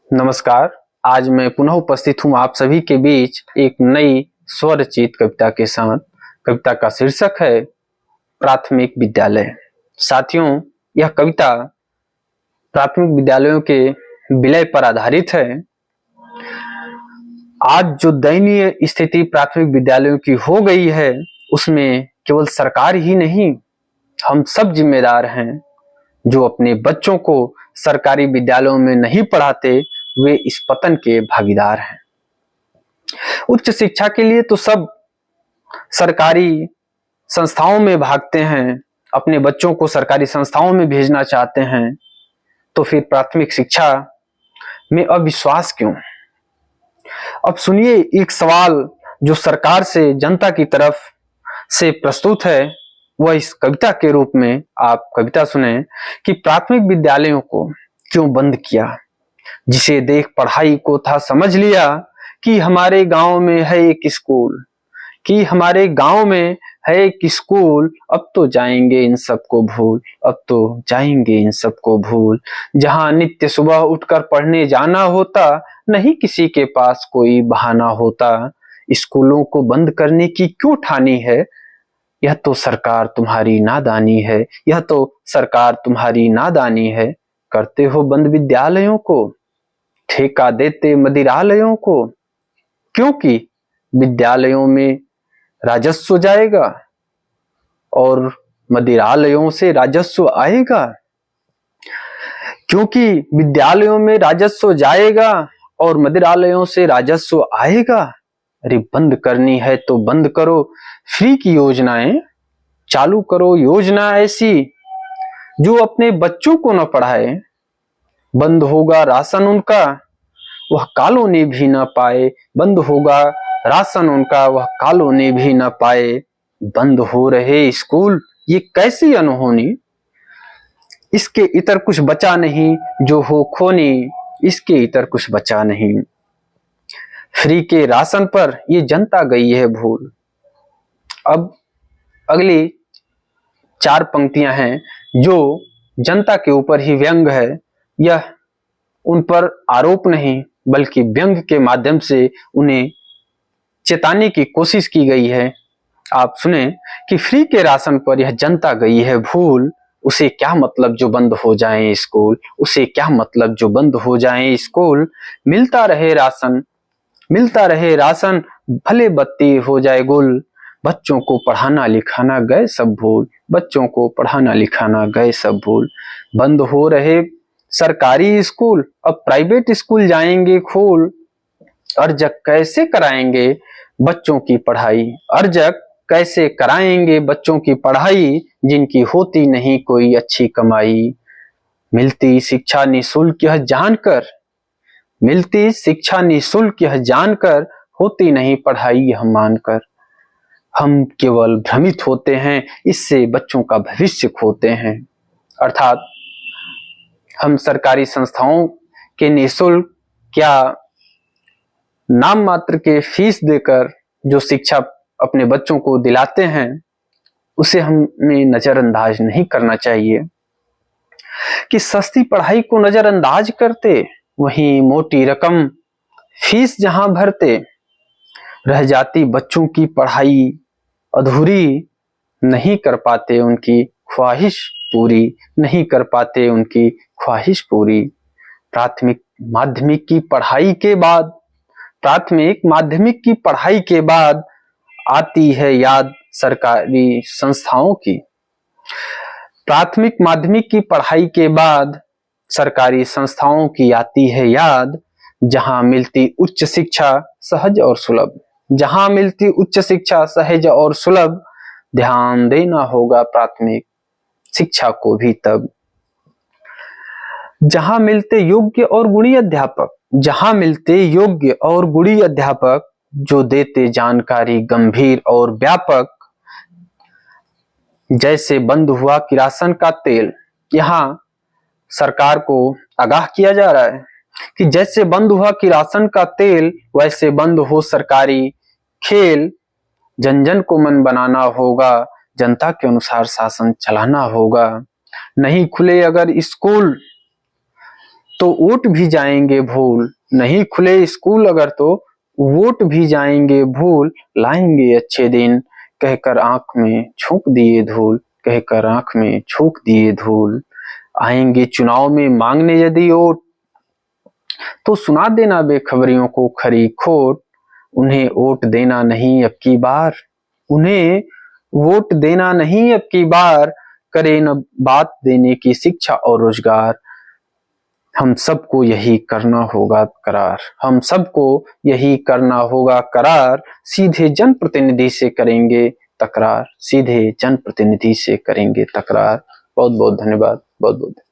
नमस्कार। आज मैं पुनः उपस्थित हूँ आप सभी के बीच एक नई स्वरचित कविता के साथ। कविता का शीर्षक है प्राथमिक विद्यालय। साथियों, यह कविता प्राथमिक विद्यालयों के विलय पर आधारित है। आज जो दयनीय स्थिति प्राथमिक विद्यालयों की हो गई है, उसमें केवल सरकार ही नहीं, हम सब जिम्मेदार हैं जो अपने बच्चों को सरकारी विद्यालयों में नहीं पढ़ाते, वे इस पतन के भागीदार हैं। उच्च शिक्षा के लिए तो सब सरकारी संस्थाओं में भागते हैं, अपने बच्चों को सरकारी संस्थाओं में भेजना चाहते हैं, तो फिर प्राथमिक शिक्षा में अविश्वास क्यों? अब सुनिए एक सवाल जो सरकार से जनता की तरफ से प्रस्तुत है, वह इस कविता के रूप में आप कविता सुने कि प्राथमिक विद्यालयों को क्यों बंद किया? जिसे देख पढ़ाई को था समझ लिया कि हमारे गांव में है एक स्कूल, कि हमारे गांव में है एक स्कूल। अब तो जाएंगे इन सबको भूल, अब तो जाएंगे इन सबको भूल। जहां नित्य सुबह उठकर पढ़ने जाना होता, नहीं किसी के पास कोई बहाना होता। स्कूलों को बंद करने की क्यों ठानी है? यह तो सरकार तुम्हारी नादानी है, यह तो सरकार तुम्हारी नादानी है। करते हो बंद विद्यालयों को, ठेका देते मदिरालयों को, क्योंकि विद्यालयों में राजस्व जाएगा और मदिरालयों से राजस्व आएगा। क्योंकि विद्यालयों में राजस्व जाएगा और मदिरालयों से राजस्व आएगा। अरे बंद करनी है तो बंद करो फ्री की योजनाएं, चालू करो योजना ऐसी जो अपने बच्चों को न पढ़ाए। बंद होगा राशन उनका, वह कॉलोनी भी न पाए। बंद होगा राशन उनका, वह कॉलोनी भी न पाए। बंद हो रहे स्कूल, ये कैसी अनहोनी। इसके इतर कुछ बचा नहीं जो हो खोनी, इसके इतर कुछ बचा नहीं। फ्री के राशन पर ये जनता गई है भूल। अब अगली 4 पंक्तियां हैं जो जनता के ऊपर ही व्यंग है। यह उन पर आरोप नहीं बल्कि व्यंग के माध्यम से उन्हें चेताने की कोशिश की गई है। आप सुने कि फ्री के राशन पर यह जनता गई है भूल। उसे क्या मतलब जो बंद हो जाएं स्कूल, उसे क्या मतलब जो बंद हो जाएं स्कूल। मिलता रहे राशन, मिलता रहे राशन, भले बत्ती हो जाए गुल। बच्चों को पढ़ाना लिखाना गए सब भूल, बच्चों को पढ़ाना लिखाना गए सब भूल। बंद हो रहे सरकारी स्कूल, अब प्राइवेट स्कूल जाएंगे खोल। अर्जक कैसे कराएंगे बच्चों की पढ़ाई, अर्जक कैसे कराएंगे बच्चों की पढ़ाई, जिनकी होती नहीं कोई अच्छी कमाई। मिलती शिक्षा निःशुल्क यह जानकर, मिलती शिक्षा निःशुल्क यह जानकर, होती नहीं पढ़ाई यह मानकर। हम केवल भ्रमित होते हैं, इससे बच्चों का भविष्य खोते हैं। अर्थात हम सरकारी संस्थाओं के निःशुल्क क्या नाम मात्र के फीस देकर जो शिक्षा अपने बच्चों को दिलाते हैं, उसे हमें नजरअंदाज नहीं करना चाहिए। कि सस्ती पढ़ाई को नजरअंदाज करते, वहीं मोटी रकम फीस जहां भरते। रह जाती बच्चों की पढ़ाई अधूरी, नहीं कर पाते उनकी ख्वाहिश पूरी, नहीं कर पाते उनकी ख्वाहिश पूरी। प्राथमिक माध्यमिक की पढ़ाई के बाद, प्राथमिक माध्यमिक की पढ़ाई के बाद आती है याद सरकारी संस्थाओं की। प्राथमिक माध्यमिक की पढ़ाई के बाद सरकारी संस्थाओं की आती है याद, जहां मिलती उच्च शिक्षा सहज और सुलभ, जहां मिलती उच्च शिक्षा सहज और सुलभ। ध्यान देना होगा प्राथमिक शिक्षा को भी तब, जहां मिलते योग्य और गुणी अध्यापक, जहां मिलते योग्य और गुणी अध्यापक, जो देते जानकारी गंभीर और व्यापक। जैसे बंद हुआ किरासन का तेल, यहां सरकार को आगाह किया जा रहा है कि जैसे बंद हुआ किरासन का तेल, वैसे बंद हो सरकारी खेल। जन जन को मन बनाना होगा, जनता के अनुसार शासन चलाना होगा। नहीं खुले अगर स्कूल, तो वोट भी जाएंगे भूल, नहीं खुले स्कूल अगर तो वोट भी जाएंगे भूल, लाएंगे अच्छे दिन कहकर आंख में झोंक दिए धूल, कहकर आंख में झोंक दिए धूल। आएंगे चुनाव में मांगने यदि वोट, तो सुना देना बेखबरियों को खरी खोट, उन्हें वोट देना नहीं अब की बार, उन्हें वोट देना नहीं अब की बार, करे न बात देने की शिक्षा और रोजगार। हम सबको यही करना होगा करार, हम सबको यही करना होगा करार, सीधे जनप्रतिनिधि से करेंगे तकरार, सीधे जनप्रतिनिधि से करेंगे तकरार। बहुत बहुत धन्यवाद, बहुत बहुत।